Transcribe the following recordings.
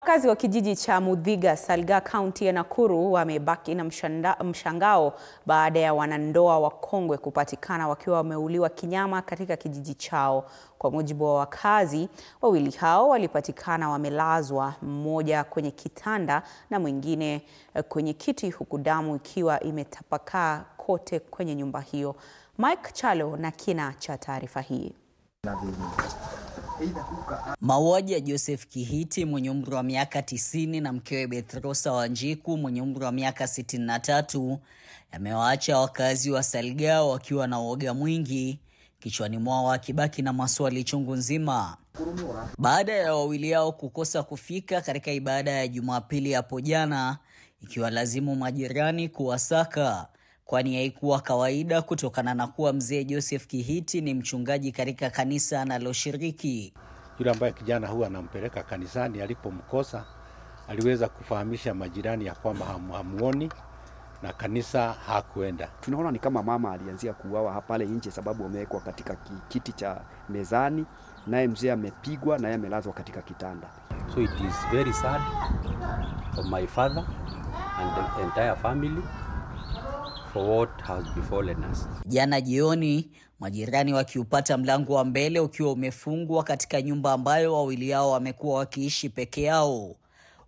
Wakazi wa kijiji cha Muthiga, Salga, kaunti ya Nakuru wamebaki na mshangao baada ya wanandoa wakongwe kupatikana wakiwa wameuliwa kinyama katika kijiji chao. Kwa mujibu wa wakazi, wawili hao walipatikana wamelazwa, mmoja kwenye kitanda na mwingine kwenye kiti, huku damu ikiwa imetapakaa kote kwenye nyumba hiyo. Mike Chalo na kina cha taarifa hii. Mauaji ya Joseph Kihiti mwenye umri wa miaka 90 na mkewe Betrosa Wanjiku mwenye umri wa miaka 63 yamewaacha wakazi wa Salga wakiwa na uoga mwingi, kichwani mwao wakibaki na maswali chungu nzima. Baada ya wawili hao kukosa kufika katika ibada ya Jumapili hapo jana, ikiwa lazimu majirani kuwasaka, kwani haikuwa kawaida kutokana na kuwa mzee Joseph Kihiti ni mchungaji katika kanisa analoshiriki. Yule ambaye kijana huwa anampeleka kanisani, alipomkosa aliweza kufahamisha majirani ya kwamba hamuoni na kanisa hakuenda. Tunaona ni kama mama alianzia kuuawa pale nje sababu amewekwa katika kiti cha mezani, naye mzee amepigwa na yeye amelazwa katika kitanda. So it is very sad for my father and the entire family for what has befallen us. Jana jioni, majirani wakiupata mlango wa mbele ukiwa umefungwa katika nyumba ambayo wawili hao wamekuwa wakiishi peke yao.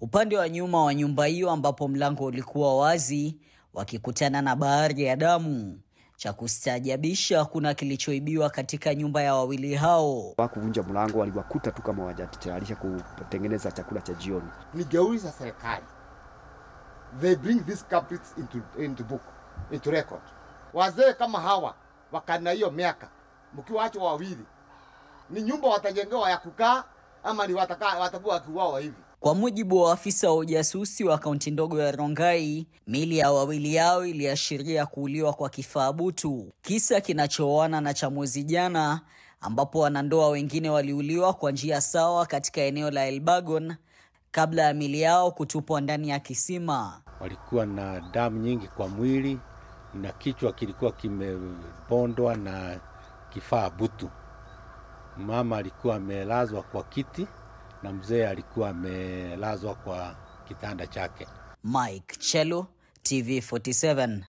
Upande wa nyuma wa nyumba hiyo ambapo mlango ulikuwa wazi, wakikutana na bahari ya damu. Cha kustaajabisha, kuna kilichoibiwa katika nyumba ya wawili hao. Wakuvunja mlango, waliwakuta tu kama wajatayarisha kutengeneza chakula cha jioni. Nigeuliza serikali, they bring these culprits into book, into record. Wazee kama hawa wakana hiyo miaka, mkiwaachwa wawili, ni nyumba watajengewa ya kukaa ama ni watakuwa wakiuawa hivi? Kwa mujibu wa afisa wa ujasusi wa kaunti ndogo ya Rongai, mili ya wawili hao iliashiria kuuliwa kwa kifaa butu, kisa kinachooana na cha mwezi jana ambapo wanandoa wengine waliuliwa kwa njia sawa katika eneo la Elbagon kabla ya mili yao kutupwa ndani ya kisima. Walikuwa na damu nyingi kwa mwili na kichwa kilikuwa kimepondwa na kifaa butu. Mama alikuwa amelazwa kwa kiti na mzee alikuwa amelazwa kwa kitanda chake. Mike Chalo, TV 47.